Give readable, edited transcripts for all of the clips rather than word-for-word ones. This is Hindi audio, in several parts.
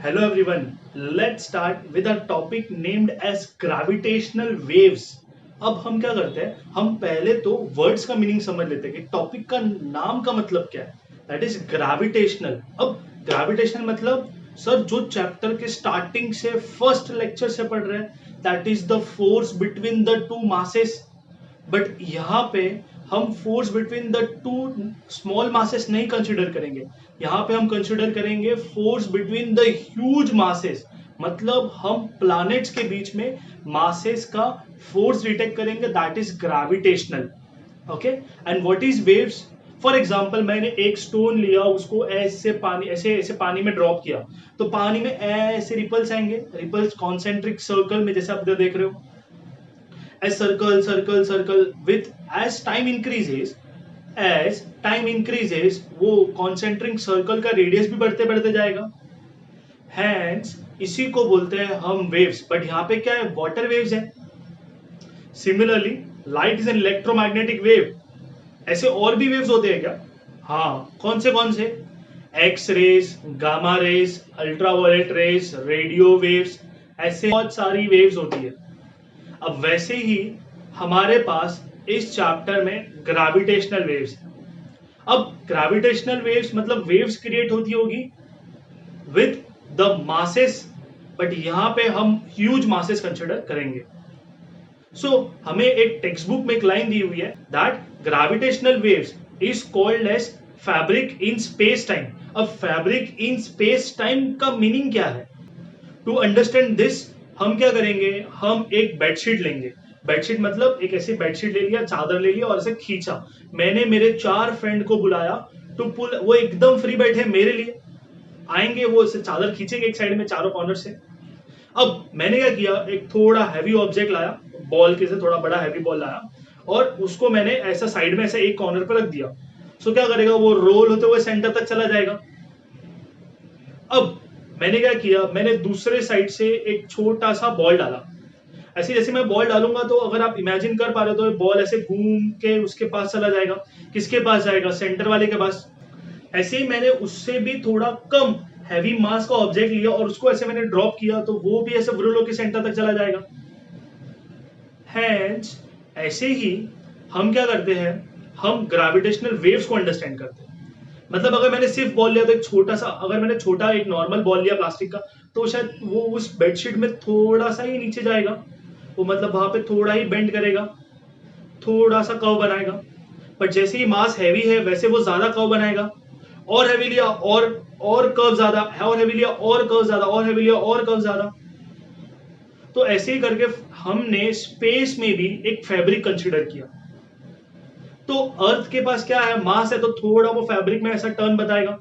Hello everyone. Let's start with a topic named as gravitational waves. अब हम क्या करते हैं, हम पहले तो वर्ड्स का मीनिंग समझ लेते हैं कि टॉपिक का नाम का मतलब क्या है. That is gravitational. अब ग्रेविटेशनल मतलब सर जो चैप्टर के स्टार्टिंग से फर्स्ट लेक्चर से पढ़ रहे हैं, that is the force between the two masses. But यहाँ पे हम force between the two small masses नहीं कंसिडर करेंगे. यहाँ पे हम कंसिडर करेंगे force between the huge masses. मतलब हम प्लैनेट्स के बीच में मासेस का फोर्स डिटेक्ट करेंगे. That is gravitational. Okay. And what is waves? For example मैंने एक स्टोन लिया, उसको ऐसे पानी ऐसे ऐसे पानी में ड्रॉप किया, तो पानी में ऐसे रिपल्स आएंगे. रिपल्स कॉन्सेंट्रिक सर्कल में, जैसे आप इधर देख रहे हो, as circle with as time increases वो concentric circle का रेडियस भी बढ़ते बढ़ते जाएगा. Hence इसी को बोलते हैं हम waves. बट यहाँ पे क्या है, वाटर वेव्स है. Similarly light is an electromagnetic wave. ऐसे और भी वेव्स होते हैं क्या? हाँ. कौन से? X rays, gamma rays, ultraviolet rays, radio waves, ऐसे बहुत सारी वेव्स होती है. अब वैसे ही हमारे पास इस चैप्टर में ग्रेविटेशनल वेव्स. अब ग्रेविटेशनल वेव्स मतलब वेव्स क्रिएट होती होगी विद द मासेस, बट यहां पे हम ह्यूज मासेस कंसिडर करेंगे. सो हमें एक टेक्स्ट बुक में एक लाइन दी हुई है that gravitational waves is called as fabric in space time. अब फैब्रिक इन स्पेस टाइम का मीनिंग क्या है? टू अंडरस्टैंड दिस हम क्या करेंगे, हम एक बेडशीट लेंगे. बेडशीट मतलब एक ऐसी बेडशीट ले लिया, चादर ले लिया और ऐसे खींचा. मैंने मेरे 4 फ्रेंड को बुलाया टू पुल. वो एकदम फ्री बैठे मेरे लिए, आएंगे, वो ऐसे चादर खींचेंगे एक साइड में चारों कॉर्नर से. अब मैंने क्या किया, एक थोड़ा हैवी ऑब्जेक्ट लाया, बॉल के से थोड़ा बड़ा हैवी बॉल लाया, और उसको मैंने ऐसा साइड में ऐसे एक कॉर्नर पर रख दिया. सो क्या करेगा, वो रोल होते हुए सेंटर तक चला जाएगा. अब मैंने क्या किया, मैंने दूसरे साइड से एक छोटा सा बॉल डाला. ऐसे जैसे मैं बॉल डालूंगा तो अगर आप इमेजिन कर पा रहे हो तो बॉल ऐसे घूम के उसके पास चला जाएगा. किसके पास जाएगा? सेंटर वाले के पास. ऐसे ही मैंने उससे भी थोड़ा कम हैवी मास का ऑब्जेक्ट लिया और उसको ऐसे मैंने ड्रॉप किया, तो वो भी ऐसे व्रुल होकर सेंटर तक चला जाएगा. हैंस ऐसे ही हम क्या करते हैं, हम ग्रेविटेशनल वेव्स को अंडरस्टैंड करते हैं. मतलब अगर मैंने सिर्फ बॉल लिया तो एक छोटा सा, अगर मैंने छोटा एक नॉर्मल बॉल लिया प्लास्टिक का, तो शायद वो उस बेडशीट में थोड़ा सा ही नीचे जाएगा. वो मतलब वहां पे थोड़ा ही बेंड करेगा, थोड़ा सा कर्व बनाएगा. पर जैसे ही मास हैवी है वैसे वो ज्यादा कर्व बनाएगा. और हैवी लिया और कर्व ज्यादा, और हैवी लिया और कर्व ज्यादा, और हैवी लिया और कर्व ज्यादा. तो ऐसे ही करके हमने स्पेस में भी एक फैब्रिक कंसिडर किया. तो अर्थ के पास क्या है, मास है, तो थोड़ा वो फैब्रिक में ऐसा टर्न बताएगा,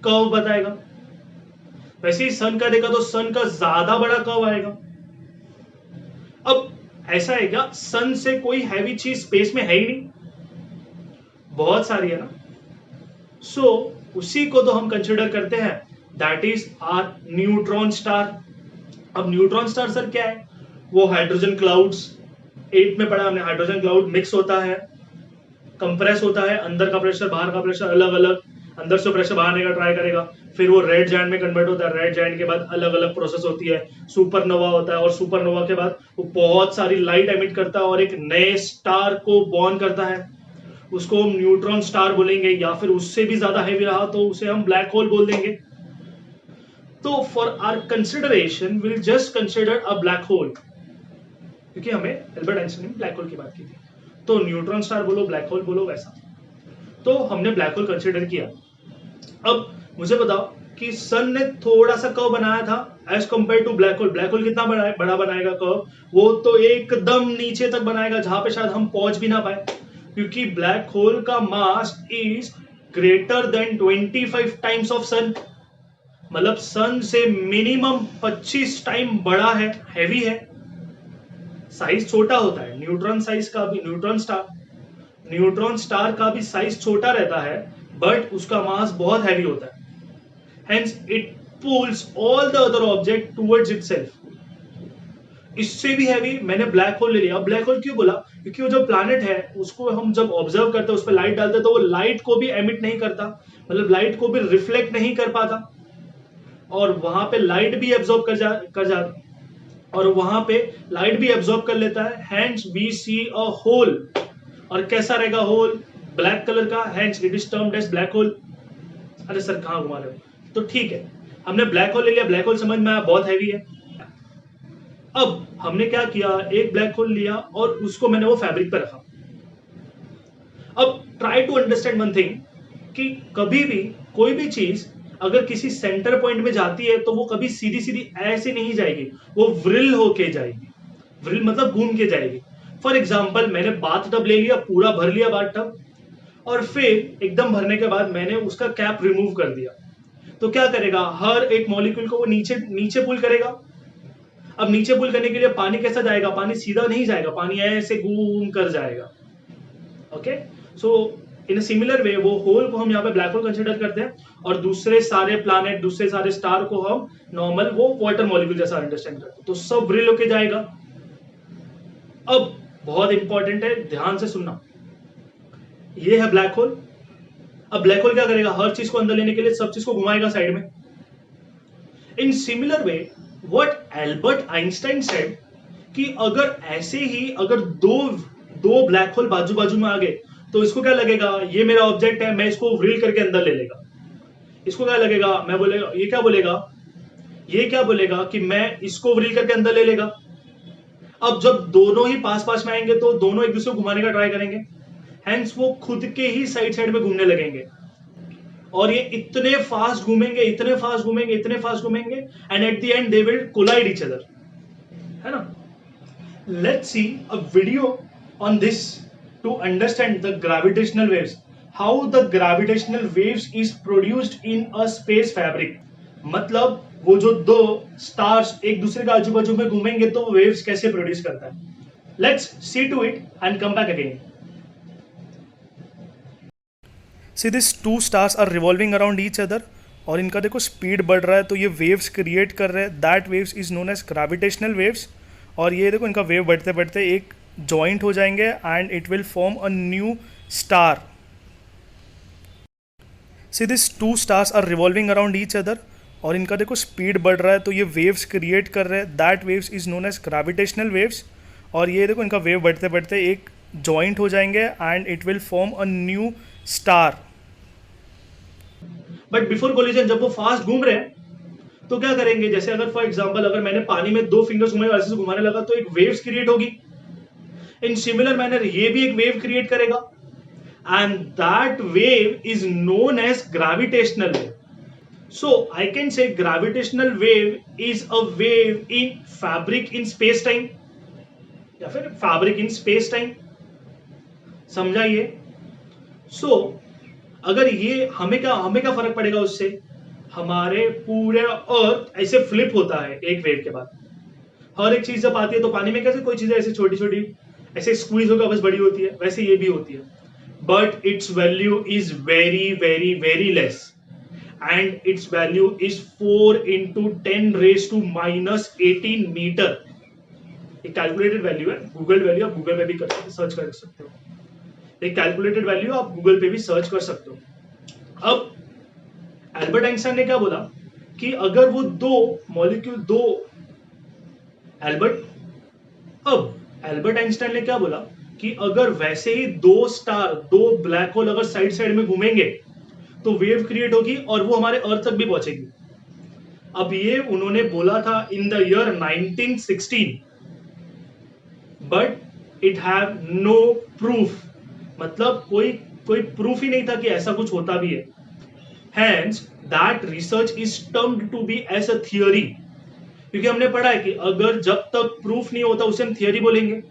कर्व बताएगा. वैसे ही सन का देखा तो सन का ज्यादा बड़ा कर्व आएगा. अब ऐसा है क्या, सन से कोई हैवी चीज स्पेस में है ही नहीं, बहुत सारी है ना. सो उसी को तो हम कंसिडर करते हैं, that is our neutron star. अब न्यूट्रॉन स्टार सर क्या है? वो हाइड्रोजन क्लाउड्स, 8 में पढ़ा हमने, हाइड्रोजन क्लाउड मिक्स होता है, कंप्रेस होता है, अंदर का प्रेशर बाहर का प्रेशर अलग अलग, अंदर से प्रेशर बाहर आने का ट्राई करेगा, फिर वो रेड जायंट में कन्वर्ट होता है. रेड जायंट के बाद अलग अलग प्रोसेस होती है, सुपरनोवा होता है, और सुपरनोवा के बाद वो बहुत सारी लाइट एमिट करता है और एक नए स्टार को बॉर्न करता है. उसको हम न्यूट्रॉन स्टार बोलेंगे, या फिर उससे भी ज्यादा हैवी रहा तो उसे हम ब्लैक होल बोल देंगे. तो for our consideration will just consider a black hole, क्योंकि हमें एल्बर्ट आइंस्टाइन ने ब्लैक होल की बात की थी. तो न्यूट्रॉन स्टार बोलो, ब्लैक होल बोलो, वैसा. तो हमने ब्लैक होल कंसिडर किया. अब मुझे बताओ कि सन ने थोड़ा सा कर्व बनाया था as compare to black hole. Black hole कितना बड़ा बनाएगा कर्व? वो तो एकदम नीचे तक बनाएगा, जहां पे शायद हम पहुंच भी ना पाए, क्योंकि ब्लैक होल का mass is greater than 25 times of sun. मतलब सन से मिनिमम 25 टाइम बड़ा है, हैवी है. साइज छोटा होता है, न्यूट्रॉन स्टार का भी साइज छोटा रहता है, बट उसका मास बहुत हैवी होता है. Hence it pools all the other object towards itself. इससे भी हैवी मैंने ब्लैक होल ले लिया. ब्लैक होल क्यों बोला? क्योंकि वो जो प्लैनेट है उसको हम जब ऑब्जर्व करते हैं, उस पर लाइट डालते हैं, तो वो लाइट को भी एमिट नहीं करता, मतलब लाइट को भी रिफ्लेक्ट नहीं कर पाता. और वहां पे लाइट भी एब्जॉर्ब कर जा और वहां पे लाइट भी एब्जॉर्ब कर लेता है, hence we see a hole. और कैसा रहेगा होल? ब्लैक कलर का, hence it is termed as black hole. अरे सर कहाँ घुमा रहे हो? तो ठीक है, हमने ब्लैक होल ले लिया, ब्लैक होल समझ में आया बहुत हैवी है। अब हमने क्या किया, एक ब्लैक होल लिया और उसको मैंने वो फैब्रिक पे रखा। अब try to understand one thing कि कभी भी कोई भी चीज अगर किसी सेंटर पॉइंट में जाती है तो वो कभी सीधी सीधी ऐसे नहीं जाएगी, वो व्रिल होके जाएगी। व्रिल मतलब घूम के जाएगी। फॉर एग्जाम्पल, मैंने बाथ टब ले लिया, पूरा भर लिया बाथ टब, और फिर एकदम भरने के बाद मैंने उसका कैप रिमूव कर दिया, तो क्या करेगा, हर एक मॉलिक्यूल को वो नीचे नीचे पुल करेगा। अब नीचे पुल करने के लिए पानी कैसा जाएगा? पानी सीधा नहीं जाएगा, पानी ऐसे घूम कर जाएगा। Okay, so in similar way वो होल को हम यहाँ पे ब्लैक होल कंसिडर करते हैं, और दूसरे सारे प्लैनेट, दूसरे सारे स्टार को हम नॉर्मल वो वाटर मॉलिक्यूल जैसा अंडरस्टैंड करते हैं। तो सब व्रिल होके जाएगा। अब बहुत इंपॉर्टेंट है, ध्यान से सुनना, ये है ब्लैक होल। अब ब्लैक होल क्या करेगा? हर चीज को अंदर लेने के लिए सब चीज को घुमाएगा साइड में। In similar way what Albert Einstein said कि अगर ऐसे ही अगर दो ब्लैक होल बाजू बाजू में आ गए तो इसको क्या लगेगा, ये मेरा ऑब्जेक्ट है, मैं इसको व्रिल करके अंदर ले लेगा। इसको क्या लगेगा, मैं बोलेगा, ये क्या बोलेगा कि मैं इसको व्रिल करके अंदर ले लेगा। अब जब दोनों ही पास पास में आएंगे तो दोनों एक दूसरे को घुमाने का ट्राई करेंगे, हैंस वो खुद के ही साइड साइड में घूमने लगेंगे, और ये इतने फास्ट घूमेंगे, and at the end they will collide each other, है ना। Let's see a video on this to understand the gravitational waves, how the gravitational waves is produced in a space fabric. मतलब वो जो दो स्टार्स एक दूसरे के आजू बाजू में घूमेंगे तो वेव्स कैसे प्रोड्यूस करता है। Let's see to it and come back again. See this two stars are revolving around each other, और इनका देखो स्पीड बढ़ रहा है तो ये वेव्स क्रिएट कर रहे हैं, that waves is known as gravitational waves. और ये देखो इनका वेव बढ़ते बढ़ते एक जॉइंट हो जाएंगे and it will form a new star. See this two stars are revolving around each other, और इनका देखो स्पीड बढ़ रहा है तो ये वेव्स क्रिएट कर रहे हैं, that waves is known as gravitational waves. और ये देखो इनका वेव बढ़ते बढ़ते एक जॉइंट हो जाएंगे and it will form a new star. But before collision जब वो फास्ट घूम रहे हैं तो क्या करेंगे, जैसे अगर फॉर एग्जांपल अगर मैंने पानी में दो फिंगर्स घुमाए और ऐसे से घुमाने लगा तो एक वेव्स क्रिएट होगी। इन सिमिलर मैनर ये भी एक वेव क्रिएट करेगा, and that wave is known as gravitational wave. So I can say gravitational wave is a wave in fabric in space time, या फिर फैब्रिक इन स्पेस टाइम। समझाइए। सो अगर ये हमें क्या फर्क पड़ेगा उससे, हमारे पूरे अर्थ ऐसे फ्लिप होता है एक वेव के बाद। हर एक चीज जब आती है तो पानी में कैसे कोई चीजें ऐसे छोटी छोटी ऐसे स्क्वीज होकर बस बड़ी होती है, वैसे ये भी होती है, but its value is very very very less, and its value is 4 into 10⁻⁻18 metre. एक कैलकुलेटेड वैल्यू है, गूगल वैल्यू, आप गूगल पे भी सर्च कर सकते हो, एक कैलकुलेटेड वैल्यू आप गूगल पे भी सर्च कर सकते हो। अब एल्बर्ट आइंस्टाइन ने क्या बोला कि अगर वो दो मॉलिक्यूल एल्बर्ट आइंस्टाइन ने क्या बोला कि अगर वैसे ही दो ब्लैक होल अगर साइड साइड में घूमेंगे तो वेव क्रिएट होगी और वो हमारे अर्थ तक भी पहुंचेगी। अब ये उन्होंने बोला था in the year 1916, but it have no proof, मतलब कोई प्रूफ ही नहीं था कि ऐसा कुछ होता भी है। Hence, that research is termed to be as a theory, क्योंकि हमने पढ़ा है कि अगर जब तक प्रूफ नहीं होता उसे हम थियरी बोलेंगे,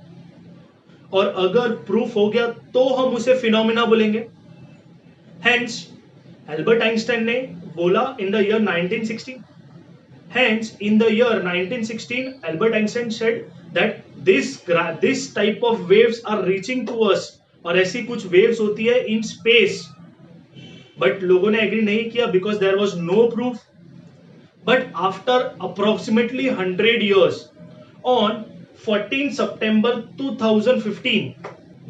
और अगर प्रूफ हो गया तो हम उसे फिनोमिना बोलेंगे। Hence, एल्बर्ट आइंस्टाइन ने बोला इन the year 1916। Hence, in the year 1916, Albert Einstein said that this type of waves are reaching to us, और ऐसी कुछ waves होती है in space, बट लोगों ने एग्री नहीं किया because there was no proof. But after approximately 100 years, on 14 September 2015,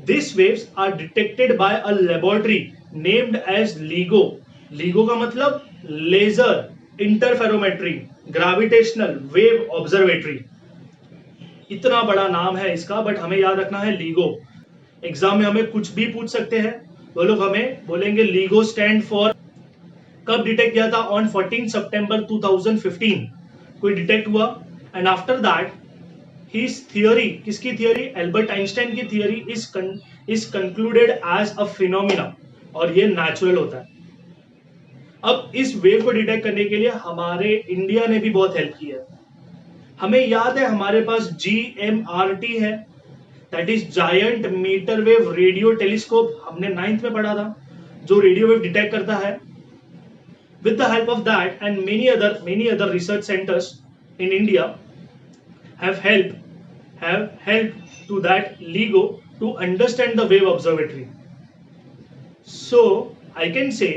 these waves are detected by a laboratory named as LIGO। LIGO का मतलब laser interferometry, gravitational wave observatory, इतना बड़ा नाम है इसका, बट हमें याद रखना है LIGO। एग्जाम में हमें कुछ भी पूछ सकते हैं, वो लोग हमें बोलेंगे LIGO स्टैंड फॉर, कब डिटेक्ट किया था, ऑन 14 सितंबर 2015 कोई डिटेक्ट हुआ, and after that his theory, किसकी थियरी, एल्बर्ट आइंस्टाइन की theory is concluded as a phenomena, और ये नेचुरल होता है। अब इस वेव को डिटेक्ट करने के लिए हमारे इंडिया ने भी बहुत हेल्प की है। हमें याद है हमारे पास GMRT है, that is giant metre wave radio telescope, हमने 9th में पढ़ा था, जो रेडियो वेव डिटेक्ट करता है। With the help of that and many other research centers in India have helped to that LIGO to understand the wave observatory. So I can say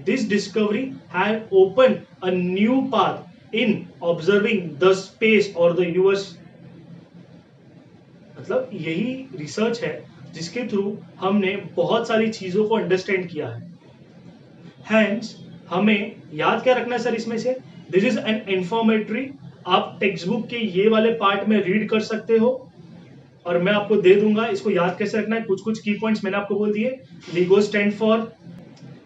this discovery had opened a new path in observing the space or the universe. मतलब यही रिसर्च है जिसके थ्रू हमने बहुत सारी चीजों को अंडरस्टैंड किया है। Hence, हमें याद क्या रखना है सर इसमें से, दिस इज एन इंफॉर्मेटरी, आप टेक्स्ट बुक के ये वाले पार्ट में रीड कर सकते हो, और मैं आपको दे दूंगा इसको याद कैसे रखना है। कुछ की पॉइंट्स मैंने आपको बोल दिए। LIGO stand for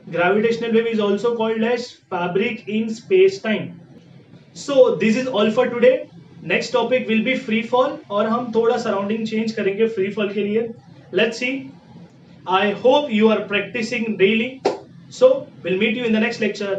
gravitational wave, is also called as fabric in space time. So this is all for today. Next topic will be free fall, और हम थोड़ा सराउंडिंग चेंज करेंगे फ्री फॉल के लिए। Let's see, I hope you are practicing daily. So we'll meet you in the next lecture.